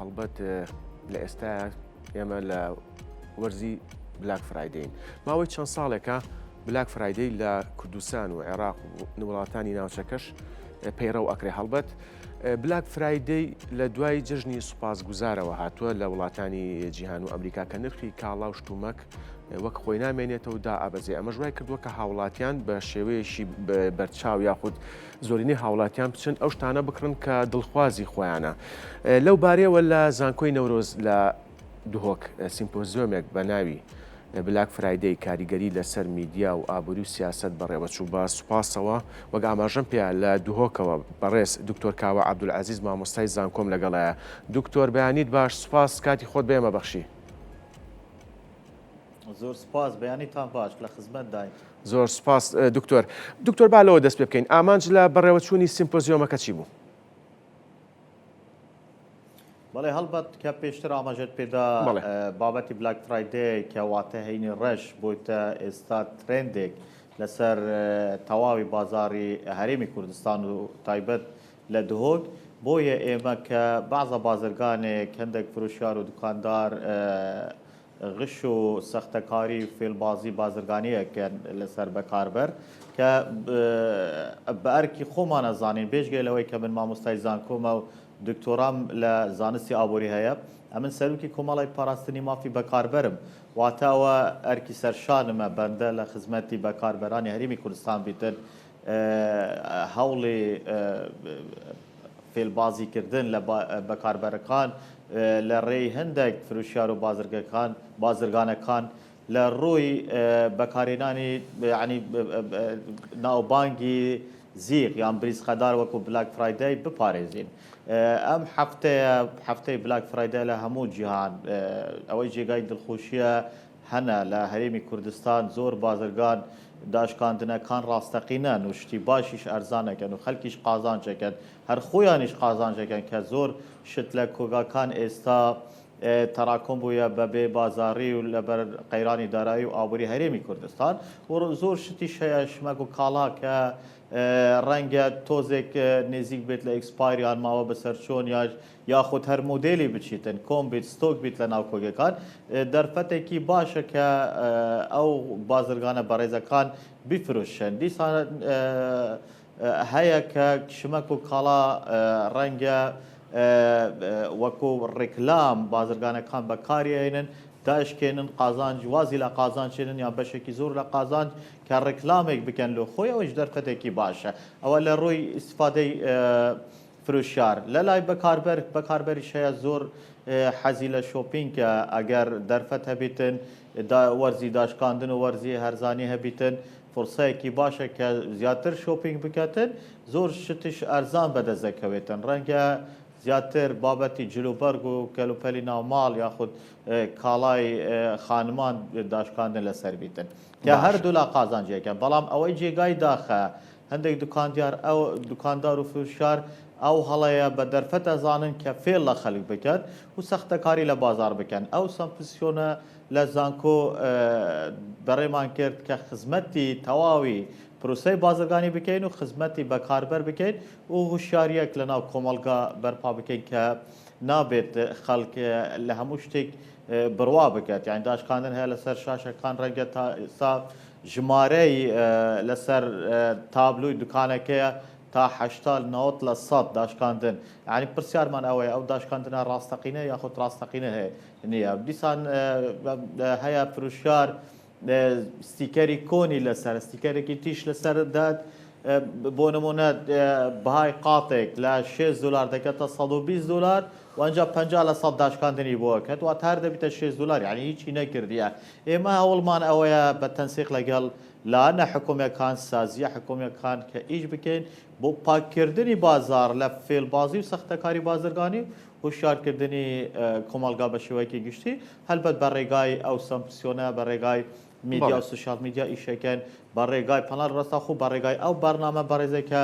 هەڵبەت لە ئێستا ئێمە لە وەرزی بلاک فرایدەین. ماوەی چەند ساڵێکە بلاک فرایدەی لە کوردستان و عێراق و وڵاتانی ناوچەکەش پەیڕەو ئەکرێ. هەڵبەت بلاک فرایدەی لە دوای جژنی سوپاسگوزارەوە هاتووە لە وڵاتانی جیهان و ئەمریکا کە نرخی کاڵا و شتومەک وەک خۆی نامێنێتەوە دا ئابەزێ. ئەمە ژوای کردووە کە هاوڵاتیان بە شێوەیەشی بەرچاو یاخود زۆرینەی هاوڵاتیان بچن ئەو شتانە بکڕن کە دڵخوازی خۆیانە. لەو بارەیەوە لە زانکۆی نەورۆز لە دهۆک سیمپۆزیۆمێک بە ناوی بلاک فرایدەی کاریگەری لەسەر میدیا و ئابووری و سیاست بەڕێوەچوو بە سوپاسەوە وەک ئاماژەم پێ لە دهۆکەوە بەڕێز دکتۆر کاوە عەبدولعەزیز مامۆستای زانکۆم لەگەڵایە. دکتۆر بەیانیت باش، سوپاس کاتی خۆت بێمە بەخشی. زۆر سپاس، بەیانیتان باش، لە خزمەت داین. زۆر سپاس دکتۆر. دکتۆر با لەوە دەست پێ بکەین، ئامانج لە بەڕێوەچوونی سیمپۆزیۆمەکە چی بوو؟ بەڵێ هەڵبەت کە پێشتر ئاماژەت پێدا بابەتی بلاک فرایدەی کە واتە هەینی ڕەش بۆیتە ئێستا ترێندێک لەسەر تەواوی بازاری هەرێمی کوردستان و تایبەت لە دهۆک. بۆیە ئێمە کە بەعزە بازرگانێک هەندێک فروشیار و دوکاندار غش و سەختەکاری و فێڵبازی بازرگانیەکەن لەسەر بەکاربەر کە بە ئەرکی خۆمان ئەزانین بێژگەی لەوەی کە من مامۆستای زانکۆمە و دکتۆرام لە زانستی ئابووری هەیە، ئەمن سەرروکی کۆمەڵی پاراستنی مافی بەکاربەرم، واتاوە ئەرکی سەرشانمە بەندە لە خزمەتی بەکاربەرانی هەرێمی کوردستان بیتن هەوڵی فێڵبازیکردن لە بەکاربەرەکان لە ڕێی هەندێک فروشیار و بازرگانەکان لە ڕووی بەکارهێنانی ینی ناوبانگی زیغ یان بریسخەدار وەکو بلاک فرایدەی بپارێزین. ئەم هەفتەی بلاک فرایدە لە هەموو جیهان ئەوەی جێگای دڵخۆشیە هەنە لە هەرێمی کوردستان. زۆر بازرگان داشکاندنەکان ڕاستەقینەن و شتی باشیش ئەرزانەکەن و خەڵکیش قازانجەکەن، هەر خۆیانیش قازانجەکەن کە زۆر شت لە کۆگاکان ئێستا تەراکۆم بووە بەبێ بازاری و لەبەر قەیرانی دارایی و ئابووری هەرێمی کوردستان و زۆر شتی شەیە شمەک و کاڵا کە ڕەنگە تۆزێک نێزیک بێت لە ئەکسپایریان ماوە بەسەر چۆن یاخود هەر مۆدێلی بچیتن کۆم بیت ستۆک بیت لە ناو کۆگەکان. دەرفەتێکی باشە کە ئەو بازرگانە بەڕێزەکان بیفرۆشن. دیسان هەیە کە شمەک و کاڵا ڕەنگە وەکو ڕێکلام بازرگانەکان بەکارهێنن داشکێنن قازانج وازی لە قازانچێنن یان بەشێکی زۆر لە قازانج کە ڕێکلامێک بکەن لە خۆی ئەوەش دەرفەتێکی باشە. ئەوە لە ڕووی ئیسفادەی فروشیار. لە لای بەکاربەری شەیە زۆر حەزی لە شۆپینگکە ئەگەر دەرفەت هەبیتن وەرزی داشکاندن و وەرزی هەرزانی هەبیتن فرسەیەکی باشە کە زیاتر شۆپینگ بکەتن، زۆر شتش ئەرزان بەدەستەکەوێتن. ڕەنگە زیاتر بابەتی جلوبەرگ و کەلوپەلی ناوماڵ یاخود کاڵای خانمان داشکاندن لەسەر بیتن کە هەردوو لا قازانجێکە. بەڵام ئەوەی جێگای داخە هەندێک دوکاندار و فروشیار ئەو هەڵەیە بە دەرفەت ئەزانن کە فێڵ لە خەڵک بکەن و سەختەکاری لە بازار بکەن. ئەو سەمپسیۆنە لە زانکۆ بەڕێمان کرد کە خزمەتی تەواوی پرۆسەی بازرگانی بکەین و خزمەتی بەکاربەر بکەین و هوشیاریەک لە ناو کۆمەلگا بەرپا بکەین کە نابێت خەڵک لە هەموو شتێک بڕوا بکات. یان داشکاندن هەیە لەسەر شاشەکان ڕەنگە تا ئێستا ژمارەی لەسەر تابلوی دوکانەکەیە تا 80-90% داشکاندن. یعنی پرسیارمان ئەوەیە ئەو داشکاندنە ڕاستەقینە یاخود ڕاستەقینە نییە. دیسان هەیە فروشیار ستیکەری کۆنی لەسەر ستیکەرێکی تیش لەسەر داد بۆ نمونە بەهای قاتێک لە $6 دەکەتە $120 و ئەنجا 50% داشکاندنی بۆ کەت وات هەر دەبیتە $6 یعنی هیچی نەکردیە. ئێمە هەوڵمان ئەوەیە بە تەنسیق لەگەڵ لاەنە حکوومەکان سازیە حکوومەکان کە ئیش بکەین بۆ پاککردنی بازار لە فێڵبازی و سەختەکاری بازرگانی و هوشیارکردنی کۆمەلگا بە شێوەیەکی گشتی هەلبەت بە ڕێگای ئەو سەمپسیۆنە بە ڕێگای میدیا و سوشال میدیا ئیشەکەن بە ڕێگای پەنال ڕاستەخوو بە ڕێگای ئەو بەرنامە بەڕێزێکە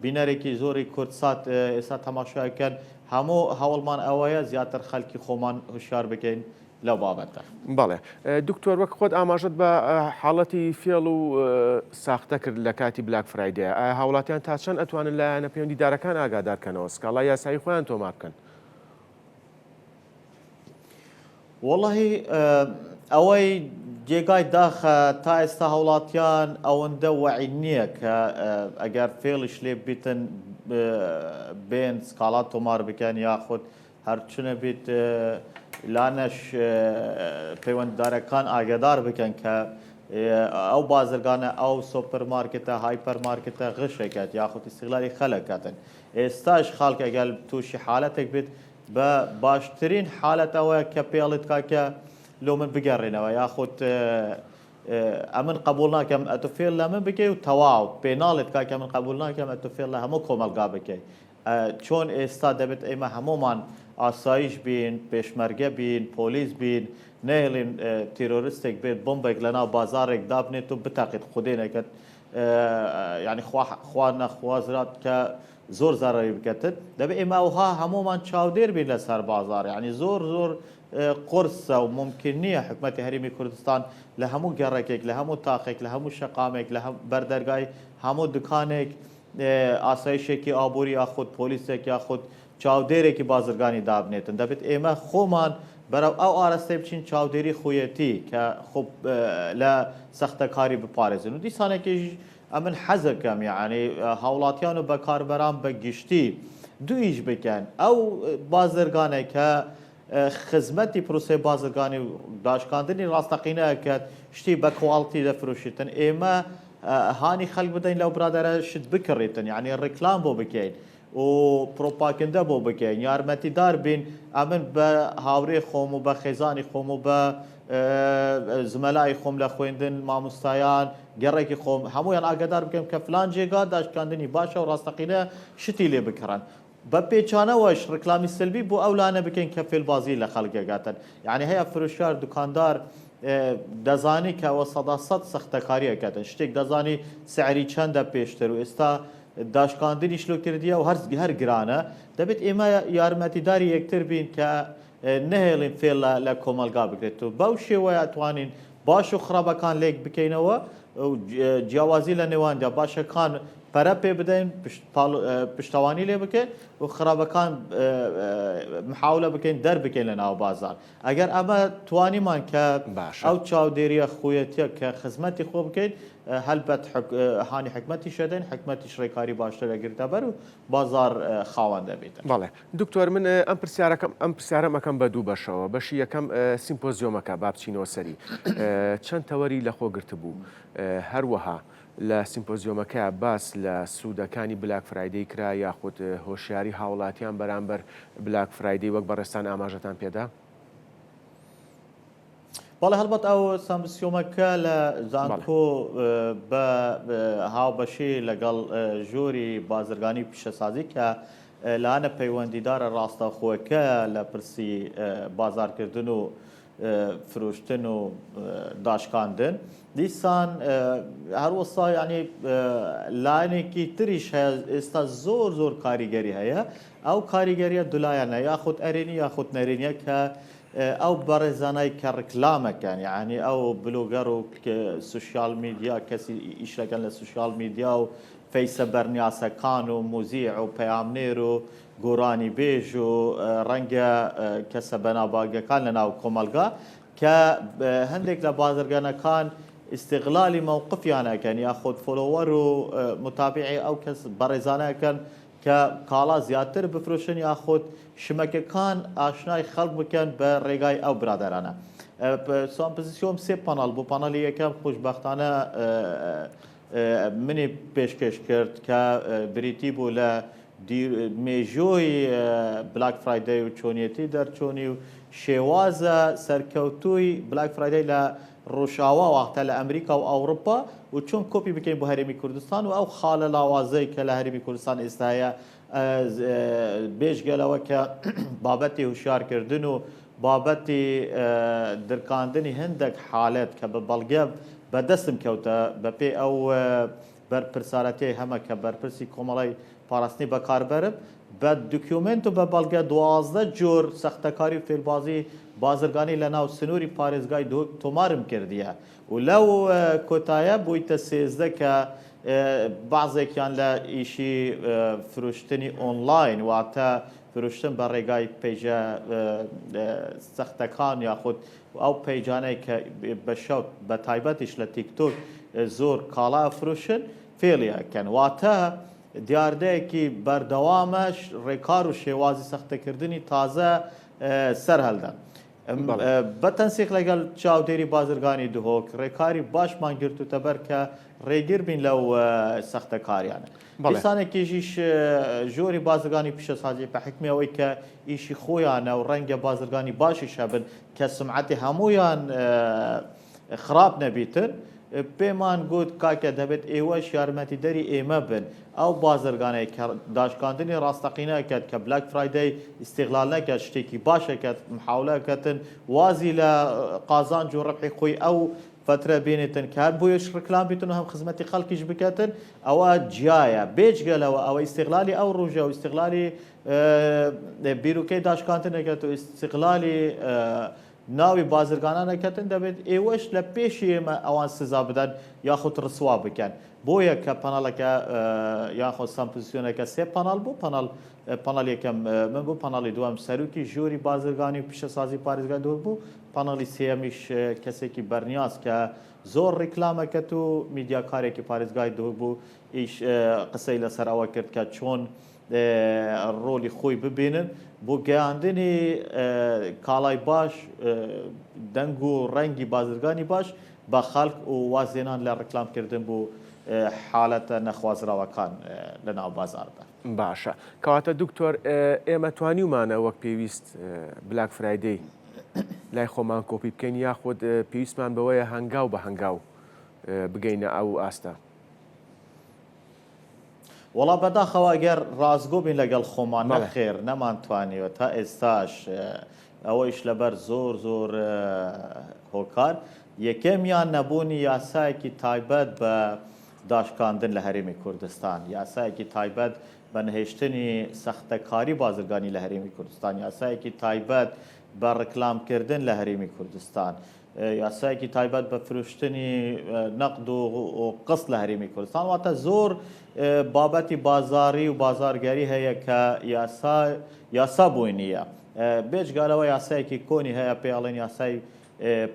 بینەرێکی زۆری کورتسات ئێستا تەماشاکەن هەموو هەوڵمان ئەوەیە زیاتر خەڵکی خۆمان هوشیار بکەین لەو بابەتە. بەڵێ دکتۆر وەک خۆت ئاماژەت بە حاڵەتی فێڵ و ساختە کرد لە کاتی بلاک فرایدەیە. ئایا هاوڵاتیان تا چەند ئەتوانن لایەنە پەیوەندیدارەکان ئاگادارکەنەوە سکاڵای یاسایی خۆیان تۆمار بکەن؟ والله ئەوەی جێگای داخە تا ئێستا هەوڵاتیان ئەوەندە وعی نییە کە ئەگەر فێڵش لێ بیتن بێن سکاڵات تۆمار بکەن یاخود هەرچنە بیت لانەش پەیوەنددارەکان ئاگادار بکەن کە ئەو بازرگانە ئەو سۆپەرمارکتە هایپەرمارکتە غشێکات یاخود استیغلالی خەلەکاتن ئێستاش خاڵک ئەگەر تووشی حالەتێک بێت بە باشترین حالەت ئەوەیە کە پێڵت کاکە لۆ من بگەڕێنەوە یاخود ئەمن قبول ناکەم ئەتوفێل لە من بکەی و تەواو پێناڵێت کاکە من قبول ناکەم ئەتوفێل لە هەموو کۆمەلگا بکەی چۆن ئێستا دەبێت ئێمە هەمومان ئاسایش بین پێشمەرگە بین پۆلیس بین نەهێڵین تیرۆریستێک بێت بۆمبێک لەناو بازارێک دابنێت و بتاقیت خودێنێکت یعنی خوا نەخوازرات کە زۆر زارەری بکەتت دەبێت ئێمە ئەوها هەمومان چاودێر بین لەسەر بازار یعنی زۆر قرسە و ممکن نییە حکومەتی هەرێمی کوردستان لە هەموو گەڕێکێک لە هەموو تاقێک لە هەموو شەقامێک لە بەردەرگای هەموو دکانێک ئاسایشێکی ئابووری یاخود پۆلیسێک یاخود چاودێرێکی بازرگانی دابنێتن دەبێت ئێمە خۆمان بەرەو ئەو ئاراستەی بچین چاودێری خۆیەتی کە خۆ لە سەختەکاری بپارێزن و دیسانێکیش ئەمن حەزەکەم یعنی هاوڵاتیان و بەکاربەران بە گشتی دوو ئیش بکەن ئەو بازرگانێک کە خزمەتی پرۆسەی بازرگانی و داشکاندنی ڕاستەقینەکەت شتی بە کواڵتی دەفرۆشیتن ئێمە هانی خەڵک بدەین لەو برادەرە شت بکڕێتن یعنی ڕێکلام بۆ بکەین و پرۆپاگەندە بۆ بکەین یارمەتیدار بین ئەمن بە هاوڕێ خۆم و بە خێزانی خۆم و بە زمەلای خۆم لە خوێندن مامۆستایان گەڕێکی خۆم هەمویان ئاگادار بکەم کە فلان جێگا داشکاندنی باشە و ڕاستەقینە شتی لێ بکڕن بە پێچانەوەش ڕکلامی سلبی بۆ ئەو لانە بکەین کە فێلبازی لە خەڵکێگاتن یعنی هەیە فرۆشیار دوکاندار دەزانی کە ئەوە سەداسەد سەختەکاریەکەتن شتێک دەزانی سعری چەندە پێشتر و ئێستا داشکاندنی شلۆکردیە و هەر گرانە دەبێت ئێمە یارمەتیداری یەکتر بین کە نەهێڵین فێل لە کۆمەلگا بکرێت و بەو شێوەیە ئەتوانین باش و خراپەکان لێک بکەینەوە و جیاوازی لە نێواندا باشەکان پەرە پێ بدەین پشتەوانی لێ بکەین و خراپەکان محاولە بکەین دەربکەین لە ناو بازار ئەگەر ئەمە توانیمان کە ئەو چاودێریە خوێتیە کە خزمەتی خۆ بکەین هەلبەت هانی حکومەتی شەدەین حکومەتی شڕێکاری باشتر ئەگرتە بەر و بازار خاوەن دەبێتن بەڵێ دکتۆر من ئەم پرسیارەم ئەەکەم بە دوو بەشەوە بەشی یەکەم سیمپۆزیۆمەکە با بچینەوە سەری چەند تەوەری لە خۆ گرت بوو هەروەها لە سیمپۆزیۆمەکە باس لە سوودەکانی بلاک فرایدەی کرا یاخود هۆشیاری هاوڵاتیان بەرامبەر بلاک فرایدەی وەک بەڕێستان ئاماژەتان پێدا؟ بەڵێ هەڵبەت ئەو سیمپۆزیۆمەکە لە زانکۆ بە هاوبەشی لەگەڵ ژۆری بازرگانی پیشەسازی کە لاەنە پەیوەندیدارە ڕاستەخۆەکە لە پرسی بازارکردن و فرۆشتن و داشکاندن دیسان هەروەسا ینی لاەنێکی تریش هەیە ئێستا زۆر کاریگەری هەیە ئەو کاریگەریە دولایەنە یاخود ئەرێنی یاخود نەرێنیە کە ئەو بەڕێزانای کە ڕکلامەکەن یعنی ئەو بلوگەر و سوشیال میدیا کەسی ئیشەکەن لە سوشیال میدیا و فەیسە بەرنیاسەکان و موزیع و پەیامنێر و گۆرانی بێژ و ڕەنگە کەسە بەناوبانگەکان لە ناو کۆمەلگا کە هەندێک لە بازرگانەکان استیغلالی مووقفیانەکەن یاخود فۆلۆوەر و متابعی ئەو کەس بەڕێزانەکەن کە کاڵا زیاتر بفرۆشن یاخود شمەکەکان ئاشنای خەڵک بکەن بە ڕێگای ئەو برادەرانە سۆمپۆزیسیۆم سێ پانەڵ بوو پانەڵی یەکەم خۆشبەختانە منی پێشکەش کرد کە بریتی بوو لە مێژۆی بلاک فرایدەی و چۆنیەتی دەرچۆنی و شێوازە سەرکەوتووی بلاک فرایدەی لە ڕۆژاوا وەختە لە ئەمریکا و ئەوروپا و چۆن کۆپی بکەین بۆ هەرێمی کوردستان و ئەو خاڵە لاوازەی کە لە هەرێمی کوردستان ئێستاە بێژگەلەوە کە بابەتی هوشیارکردن و بابەتی درکاندنی هەندێک حالەت کە بە بەڵگە بەدەستم کەوتە بەپێ ئەو بەرپرسارەتی هەمە کە بەرپرسی کۆمەڵی پاراستنی بەکاربەرم بە دوکیومنت و بە بەڵگە 12 جۆر سەختەکاری و فێربازی بازرگانی لە ناو سنووری پارێزگای تۆمارم کردیە و لەو کۆتایە بوویتە 13 کە بازێکیان لە ئیشی فرۆشتنی ئۆنلاین واتە فرۆشتن بە ڕێگای پێیجە سەختەکان یاخود ئەو پەیجانەی کە بە شەوت بە تایبەتیش لە تیکتۆک زۆر کاڵا فرۆشن فێڵیەکەن واتە دیاردەیەکی بەردەوامەش ڕێکار و شێوازی سەختەکردنی تازە سەر هەلدەن. بە تەنسیق لەگەڵ چاودێری بازرگانی دهۆک ڕێکاری باشمان گرتوتە بەر کە ڕێگیر بین لەو سەختەکاریانە. دیسانێکیژیش ژۆری بازرگانی پیشەسازی بە حکمی ئەوەی کە ئیشی خۆیانە و ڕەنگە بازرگانی باشی شەبن کە سمعەتی هەمویان خراپ نەبیتن پێمان گوت کاکە دەبێت ئێوەش یارمەتیدەری ئێمە بن ئەو بازرگانەی کە داشکاندنی ڕاستەقینەکەت کە بلاک فرایدەی ئیستیغلال نەکات شتێکی باشەکەت محاولەکەتن وازی لە قازانج و ڕەبحی خۆی ئەو فترە بینێتن کە هەر بۆیەش ڕکلام بیتن و هەم خزمەتی خەڵکیش بکەتن ئەوە جیایە بێجگەلەوە ئەوە ئیستیغلالی ئەو ڕۆژە و ئیستیغلالی بیرروکەی داشکاندنەکەت و ئیستیغلالی ناوی بازرگانانەکەتن دەبێت ئێوەش لە پێشی ئێمە ئەوان سزا بدەن یاخود ڕسوا بکەن بۆیە کە پەناڵەکە یاخۆ سامپۆزیسیۆنەکە سێ پەناڵ بوو پەناڵ یەکەم من بوو پەناڵی دووەم سەرروکی ژۆری بازرگانی و پیشەسازی پارێزگای دۆ بوو پەناڵی سێەمیش کەسێکی بەرنیاز کە زۆر ڕیکلامەکەت و میدیاکارێکی پارێزگای دۆ بوو ئیش قسەی لەسەر ئەوە کرد کە چۆن ڕۆلی خۆی ببینن بۆ گەیاندنی کاڵای باش دەنگ و ڕەنگی بازرگانی باش بە خەڵک و وازێنان لە ڕکلامکردن بۆ حالەتە نەخوازراوەکان لە ناو بازاردا. باشە کەواتە دکتۆر ئێمە توانیومانە وەک پێویست بلاک فرایدەی لای خۆمان کۆپی بکەین یاخود پێویستمان بەوەیە هەنگاو بە هەنگاو بگەینە ئەو ئاستە. وڵا بەداخەوە ئەگەر ڕازگۆ بین لەگەڵ خۆمان نەخێر نەمانتوانیوە تا ئێستاش ئەوەیش لەبەر زۆر زۆر هۆکار یەکەمیان نەبوونی یاسایەکی تایبەت بە داشکاندن لە هەرێمی کوردستان یاسایەکی تایبەت بە نهێشتنی سەختەکاری بازرگانی لە هەرێمی کوردستان یاسایەکی تایبەت بە ڕکلامکردن لە هەرێمی کوردستان یاسایەکی تایبەت بە فرۆشتنی نەقد و قسط لە هەرێمی کوردستان واتە زۆر بابەتی بازاری و بازارگەری هەیە کە یاسا بووی نییە بێجگالەوە یاسایەکی کۆنی هەیە پێڵێن یاسای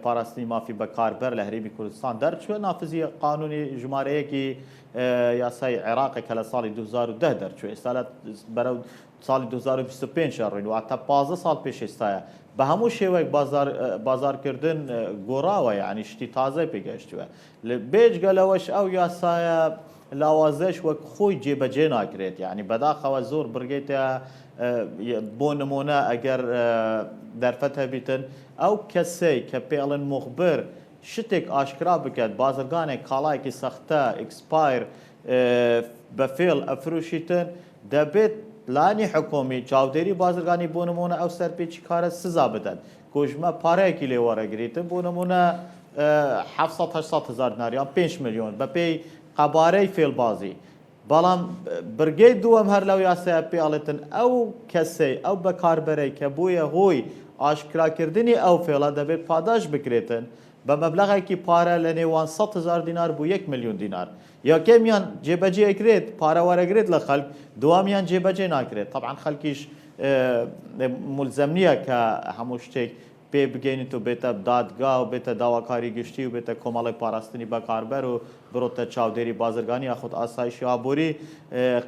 پاراستنی مافی بەکاربەر لە هەرێمی کوردستان دەرچووە نافزی قانونی ژمارەیەکی یاسای عێراقی کە لە ساڵی 2010 دەرچووە ئێستا بەرەو ساڵی 2025 ڕوین واتە 15 ساڵ پێش ئێستایە بە هەموو شێوەیەک بازارکردن گۆڕاوە یعنی شتی تازای پێگەشتووە لە بێجگەلەوەش ئەو یاسایە لاوازەش وەک خۆی جێبەجێ ناکرێت یعنی بەداخەوە زۆر بڕگێتە بۆ نمونە ئەگەر دەرفەت هەبیتن ئەو کەسەی کە پێڵن مخبر شتێک ئاشکرا بکات بازرگانێک کاڵایەکی سەختە ئەکسپایر بە فێڵ ئەفرۆشیتن دەبێت لانی حکومی چاودێری بازرگانی بۆ نمونە ئەو سەرپێکی کارە سزا بدەن کۆژمە پارەیەکی لێ وەرەگریتن بۆ نمونە 700 هزار دیناریان 5 میلیۆن بە پێی قەبارەی فێڵبازی بەڵام برگەی دووەم هەر لەو یاسایە پێڵێتن ئەو کەسەی ئەو بەکاربەرەی کە بوویە هۆی ئاشکراکردنی ئەو فێڵە دەبێت پاداش بکرێتن بە مەبلەغێکی پارە لە نێوان 100 هزار دینار بۆ 1 میلیۆن دینار یەکەمیان جێبەجێکرێت پارە وەرەگرێت لە خەڵک دووامیان جێبەجێ ناکرێت طبعا خەڵکیش ملزەم نییە کە هەموو شتێک پێ بگەینیت و بێتە دادگا و بێتە داواکاری گشتی و بێتە کۆمەڵی پاراستنی بەکاربەر و بڕۆتە چاودێری بازرگانی یاخود ئاسایشی ئابووری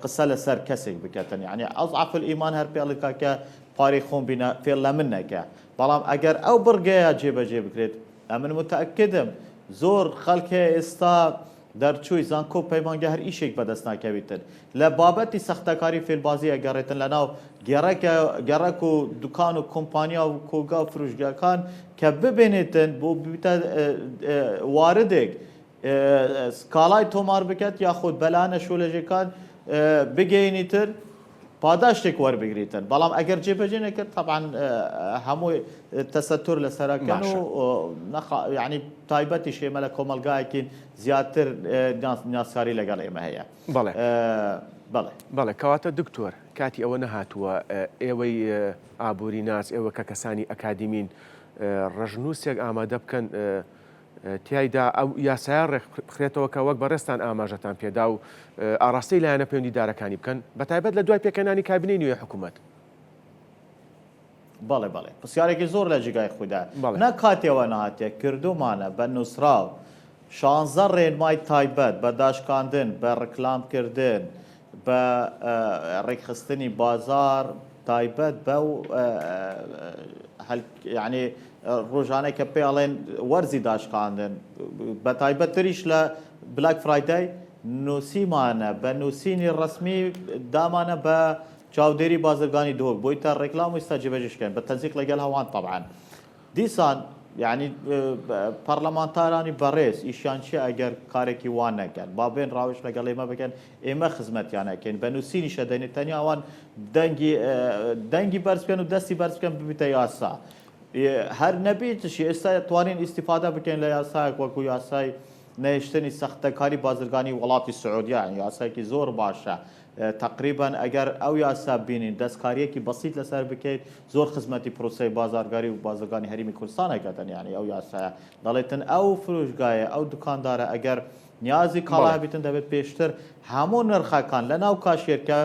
قسە لەسەر کەسێک بکەتن یعنی ئەضعف الئیمان هەر پێڵێکا کە پارەی خۆم بینە فێڵ لە من نەکە بەڵام ئەگەر ئەو بڕگەیە جێبەجێ بکرێت ئەمن متەئەکدم زۆر خەڵکێ ئێستا دەرچووی زانکۆ پەیمانگە هەر ئیشێک بەدەست ناکەویتن لە بابەتی سەختەکاری فێڵبازی ئەگەڕێتن لە ناو گەڕەک و دوکان و کۆمپانیا و کۆگا و فروشگاکان کە ببێنێتن بۆ بتە واردێک سکاڵای تۆمار بکات یاخود بەلانە شۆلەژەکان بگەینیتر پاداشتێک وەربگریتن بەڵام ئەگەر جێبەجێ نەکرد طبعا هەموو تەسەتور لەسەرەکەن و یعنی تایبەتی شێمە لە کۆمەلگایەکی زیاتر ناسکاری لەگەڵ ئێمە هەیە بەڵێ کەواتە دکتۆر کاتی ئەوە نەهاتووە ئێوەی ئابووری ناس ئێوە کە کەسانی ئەکادیمین ڕژنووسێک ئامادە بکەن تایدا ئەو یاسایە ڕێکخرێتەوە کە وەک بەڕێستان ئاماژەتان پێدا و ئاڕاستەی لایەنە پەیوەندیدارەکانی بکەن بە تایبەت لە دوای پێکەنانی کابینەی نوێی حکوومەت بەڵێ بەڵێ پرسیارێکی زۆر لە جگای خوددا بەڵێ. نەکاتێەوە نهاتێ کردومانە بە نووسراو 16 ڕێنمای تایبەت بە داشکاندن بە ڕکلامکردن بە ڕێکخستنی بازار تایبەت بە یعنی ڕۆژانەی کە پێڵێن وەرزی داشکاندن بە تایبەتتریش لە بلاک فرایدای نووسیمانە بە نووسینی ڕسمی دامانە بە چاودێری بازرگانی دۆک بۆی تا ڕێکلام و ئێستا جێبەجێشکەن بە تەنزیق لەگەڵ هەوان طبعاً دیسان یعنی پەرلەمانتارانی بەڕێز ئیشیان چی ئەگەر کارێکی وان نەکەن با بێن ڕاوش لەگەڵ ئێمە بکەن ئێمە خزمەتیان نەکەین بە نووسینیشە دەنێت تەنیاوان دەنگی بەرز بکەن و دەستی بەرز بکەن ببیتە یاسا هەر نەبیتشی ئێستا توانین ئیسیفادا بکەین لە یاسایەک وەکو یاسای نەهێشتنی سەختەکاری بازرگانی وڵاتی سعودیا یاسایەکی زۆر باشە تقریبا ئەگەر ئەو یاسا بینین دەستکاریەکی بەسیط لەسەر بکەیت زۆر خزمەتی پرۆسی بازارگاری و بازرگانی هەرمی کوردستانەکەتەن یعنی ئەو یاسایە دەڵێتن ئەو فروشگایە ئەو دوکاندارە ئەگەر نیازی کاڵای بیتن دەبێت پێشتر هەموو نرخەکان لە ناو کاشێرکە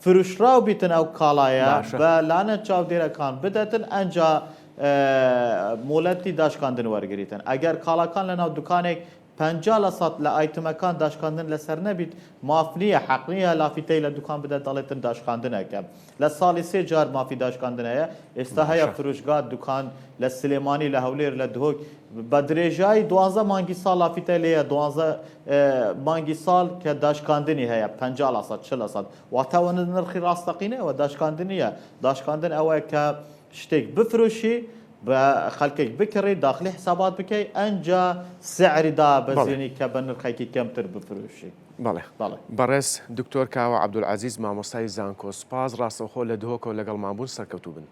فروشراو بیتن ئەو کاڵایە بە لانە چاودێرەکان بدەتن ئەنجا مۆلەتی داشکاندن وەرگریتن ئەگەر کاڵەکان لە ناو دوکانێک 50% لە ئایتمەکان داشکاندن لەسەر نەبیت ماف نییە حەق نییە لافیتەی لە دوکان بدە دەڵێتن داشکاندنەکەم لە ساڵی 3 جار مافی داشکاندن هەیە ئێستا هەیە فروشگا دوکان لە سلێمانی لە هەولێر لە دهۆک بە درێژایی 12 مانگی ساڵ لافیتە لەیە 12 مانگی ساڵ کە داشکاندنی هەیە 50% 40% واتەوە نرخی ڕاستەقینەوە داشکاندنیە داشکاندن ئەوەیە کە شتێک بفرۆشی بە خەڵکێک بکڕێت داخلی حسابات بکەیت ئەنجا سعریدا بەزیێنی کە بە نرخێکی کەمتر بفرۆشی بەڵێ بەڕێز دکتۆر کاوە عەبدولعەزیز مامۆستای زانکۆ سپاس ڕاستەوخۆ لە دهۆکەوە لەگەڵمان بوون سەرکەوتوو بن